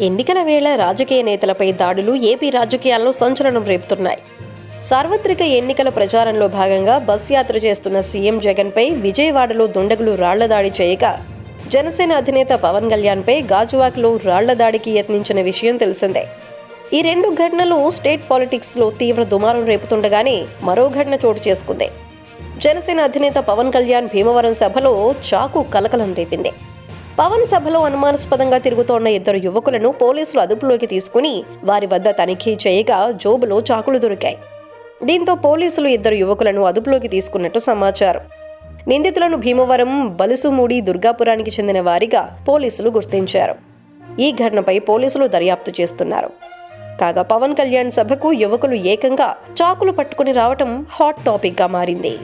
ఎన్నికల వేళ రాజకీయ నేతలపై దాడులు ఏపీ రాజకీయాల్లో సంచలనం రేపుతున్నాయి. సార్వత్రిక ఎన్నికల ప్రచారంలో భాగంగా బస్ యాత్ర చేస్తున్న సీఎం జగన్పై విజయవాడలో దుండగులు రాళ్లదాడి చేయగా, జనసేన అధినేత పవన్ కళ్యాణ్పై గాజువాకలో రాళ్లదాడికి యత్నించిన విషయం తెలిసిందే. ఈ రెండు ఘటనలు స్టేట్ పాలిటిక్స్లో తీవ్ర దుమారం రేపుతుండగానే మరో ఘటన చోటు చేసుకుంది. జనసేన అధినేత పవన్ కళ్యాణ్ భీమవరం సభలో చాకు కలకలం రేపింది. పవన్ సభలో అనుమానాస్పదంగా తిరుగుతోన్న ఇద్దరు యువకులను పోలీసులు అదుపులోకి తీసుకుని వారి వద్ద తనిఖీ చేయగా జోబులో చాకులు దొరికాయి. దీంతో పోలీసులు ఇద్దరు యువకులను అదుపులోకి తీసుకున్నట్టు సమాచారం. నిందితులను భీమవరం, బలుసుమూడి, దుర్గాపురానికి చెందిన వారిగా పోలీసులు గుర్తించారు. ఈ ఘటనపై పోలీసులు దర్యాప్తు చేస్తున్నారు. కాగా పవన్ కళ్యాణ్ సభకు యువకులు ఏకంగా చాకులు పట్టుకుని రావటం హాట్ టాపిక్గా మారింది.